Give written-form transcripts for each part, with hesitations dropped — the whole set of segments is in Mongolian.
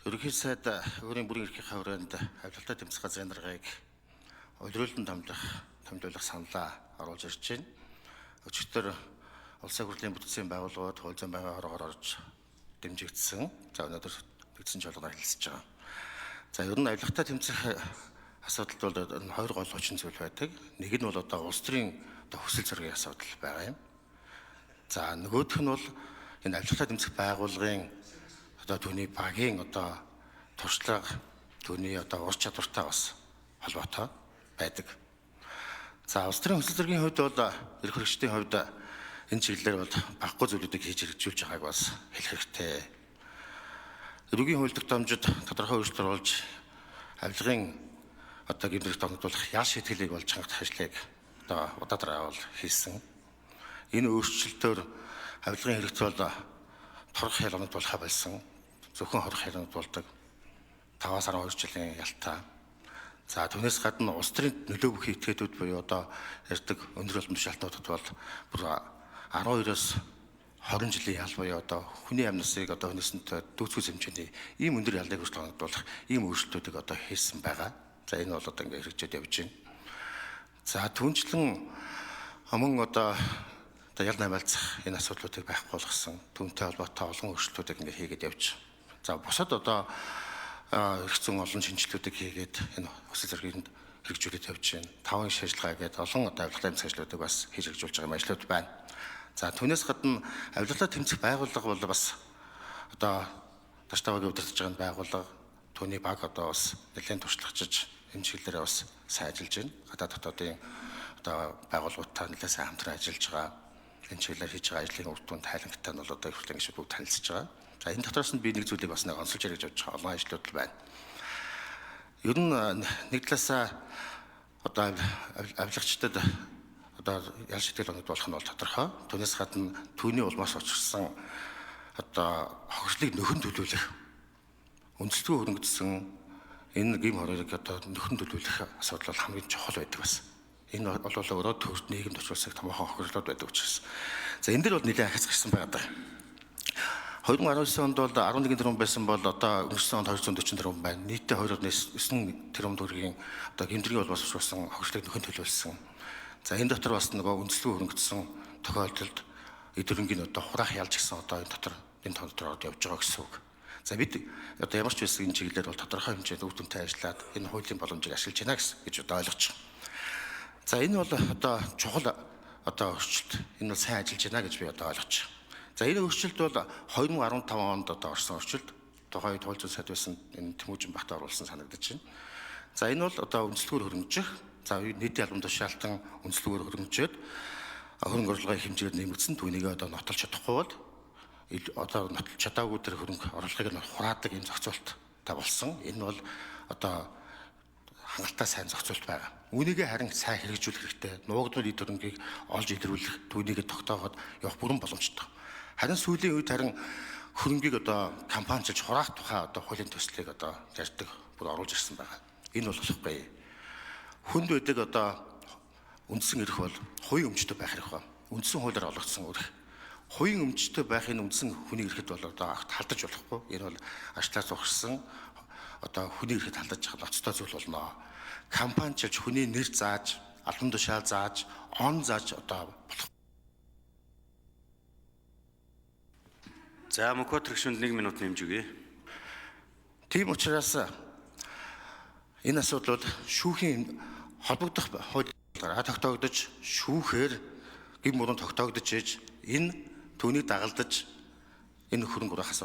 Ерөнхий сайд өөрийн бүрэн эрхийн хүрээнд авилгалтай тэмцэх газрын даргаыг удирдлагын томилуулах саналаа оруулж ирж байна. Өчигдөр улсын хурлын бүтцийн байгууллагууд хууль зүйн байнгын хорогоор орж дэмжигдсэн. За өнөөдөр тэгсэн жолгоор хэлэлцэж байгаа. За ер нь авилгалтай тэмцэх асуудалд бол хоёр гол хүчин зүйл байдаг. Нэг нь бол одоо улс төрийн хүсэл зоригийн асуудал байгаа юм. За нөгөөх нь бол энэ авилгалтай тэмцэх байгууллагын одоо түүний багийн одоо туршлага түүний одоо ур чадвартай бас холбоотой байдаг. За улс төрийн хүсэл зоригийн хувьд бол эрх хэрэгчдийн хувьд энэ чиглэлээр бол баггүй зүйлүүдийг хийж хэрэгжүүлж байгааг бас хэлэх хэрэгтэй. Эрүүгийн хууль тогтоомжид тодорхой өөрчлөлт оруулж авилгын одоо гэмтрэх тогтоомжуулах ял шийтгэлийг болж хангах ажлыг одоо удаадраа бол хийсэн. Энэ өөрчлөлтөөр авилгын хэрэгт бол торох ялгамд болохаа болсон. Зөвхөн хорох ялгамд болдог. 5-аас 12 жилийн ялтаа. За түүнээс гадна улс төрийн нөлөө бүхий этгээдүүд буюу одоо ярьдаг өндөр албан тушаалтнуудад бол бүр 12-оос 20 жилийн ял буюу одоо хүний амьнасыг одоо хүнсэнтэй дүүцгүүс хэмжээний ийм өндөр ялыг хүртэл хангадуулах ийм өөрчлөлтүүдийг одоо хийсэн байгаа. За энэ бол одоо ингээ хэрэгжээд явж байна. За түнчлэн мөн одоо ял наймаалцах энэ асуудлуудыг байхгүй болгосон түүнтэй холбоотой олон өөрчлөлтүүдийг ингээ хийгээд явж. За бусад одоо эрх зүйн олон шинжилгэүүдийг хийгээд энэ хүсэл зорилгыг хэрэгжүүлээд явж байна. 5 шажилгаа гэдэг олон одоо авилгалтай тэмцэх ажлуудыг бас хийж хэрэгжүүлж байгаа ажлууд байна. За түүнээс гадна авилгалтай тэмцэх байгууллага бол бас одоо таштавыг удирдах байгаа байгууллага түүний баг одоо бас нэлээд туршлагачиж энэ чиглэлээр бас сайн ажиллаж байна. Гадаад дотоодын одоо байгууллагуудтай нэлээд сайн хамтран ажиллаж байгаа. Энэ чиглэлээр хийж байгаа ажлын үр дүнд тайлангатай нь бол одоо их хүртэл ингэж бүгд танилцж байгаа. За энэ дотроос нь би нэг зүйлийг бас нэг онцолж ярих гэж бодож байгаа олон ажлууд байна. Ер нь нэг талаасаа одоо авилгачдад одоо ял шитгэл оногдуулах нь бол тодорхой. Түүнээс гадна түүний улмаас учирсан одоо хохирлыг нөхөн төлөвлөх үндэслэгүй хөрөнгөсөн энэ гим хорыг одоо нөхөн төлөвлөх асуудал бол хамгийн чухал байдаг бас. Энэ бол өөрөө төвд нийгэмд очирсаг томоохон хохирлууд байдаг учраас. За энэ дэр бол нэлээд ахиц гарсан байгаа. 2019 онд бол 11 тэрбум байсан бол одоо өнгөрсөн онд 240 тэрбум байна. Нийтдээ 2.9 тэрбум төгрөгийн одоо гэмтрийн улмаас учирсан хохирлыг нөхөн төлөвлөсөн. За энэ дотор бас нөгөө үндэслэгүй хөрөнгөсөн тохиолдолд эдгэрэнгийн одоо хураах ялж гисэн одоо энэ дотор энэ тон дотор орж явж байгаа гэсэн үг. За бид одоо ямар ч байсан энэ чиглэлээр бол тодорхой хэмжээнд үр дүнтэй ажиллаад энэ хуулийн боломжийг ашиглаж байна гэж одоо ойлгож байгаа. За энэ бол одоо чухал одоо өөрчлөлт. Энэ бол сайн ажиллаж байна гэж би одоо ойлгож байгаа. За энэ өөрчлөлт бол 2015 онд одоо орсон өөрчлөлт. Тухайн үед хууль зүйн сайд байсан энэ Тэмүүжин багт оруулсан санагдаж байна. За энэ бол одоо үндэслэгээр хөрөнгөжих. За нийтийн албан тушаалтан үндэслэгээр хөрөнгөжөөд хөрөнгө оруулгын хэмжээгээр нэмэгдсэн түүнийг одоо нотолж чадахгүй бол одоо нотолж чадаагүй тэр хөрөнгө оруулгыг нь хураадаг юм зохицуулттай болсон. Энэ бол одоо хангалттай сайн зохицуулт байгаа. Үүнийг харин сайн хэрэгжүүлэх хэрэгтэй. Нуугдмал эд хөрөнгийг олж илрүүлэх, түүнийг тогтооход явах бүрэн боломжтой. Харин сүүлийн үед харин хөрөнгийг одоо компаничилж хураах тухай одоо хуулийн төслийг одоо ярьдаг бүр оруулж ирсэн байгаа. Энэ бол болохгүй. Хүнд байдаг одоо үндсэн эрх бол хувийн өмчтөй байх эрх ба. Үндсэн хуулиар олгогдсон эрх. Хувийн өмчтөй байхын үндсэн хүний эрхэд бол одоо халдаж болохгүй. Энэ бол ажлаас ухарсан одоо хүний эрхэд халдаж байгаа ноцтой зүйл болно. Компаничилж хүний нэр зааж, албан тушаал зааж, он зааж одоо болох. За мөнхөд төгшөнд 1 минут нэмж өгье. Тийм учраас энэ асуудлууд шүүхийн холбогдох хуулиараа тогтоогдож шүүхээр гэр мөрөнд тогтоогдож иж энэ түүнийг дагалдаж энэ хөрөнгө оруулах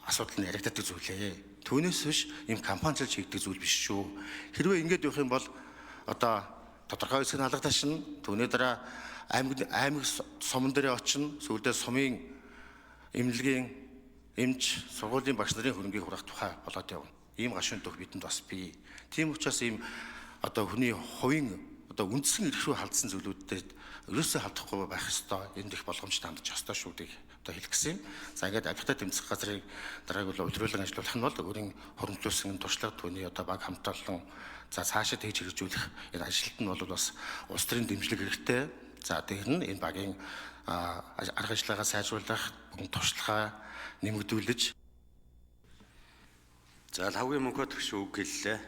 асуудал нь яригддаг зүйлээ. Түүнээс биш ийм компаничилж хийгдэг зүйл биш шүү. Хэрвээ ингэж явах юм бол одоо тодорхой хэсэг нь алгадашна. Түүний дараа аймаг суман дээр очино. Сүүлдээ сумын эмнэлгийн эмч сургуулийн багш нарын хөрөнгийг хураах тухай болоод явна. Ийм гашуун төх бидэнд бас бий. Тийм учраас ийм одоо хүний хувийн одоо үндсэн эрх рүү халдсан зүйлүүдэд ерөөсөө халдахгүй байх ёстой. Энд их болгоомжтой хандж ёстой шүү гэж одоо хэлэх гэсэн юм. За ингээд авилгалтай тэмцэх газрыг дараагийн бол удирдлагын ажиллуулах нь бол өөрийн хуримтлуулсан туршлага түүний одоо баг хамтаалан за цаашид хийж хэрэгжүүлэх энэ ажилт нь бол бас улс төрийн дэмжлэг хэрэгтэй. За тэр нь энэ багийн арга ажиллагаа сайжруулах, туршлагаа нэмэгдүүлж За лавгийн мөнхөд гүшүүн үг хэллээ.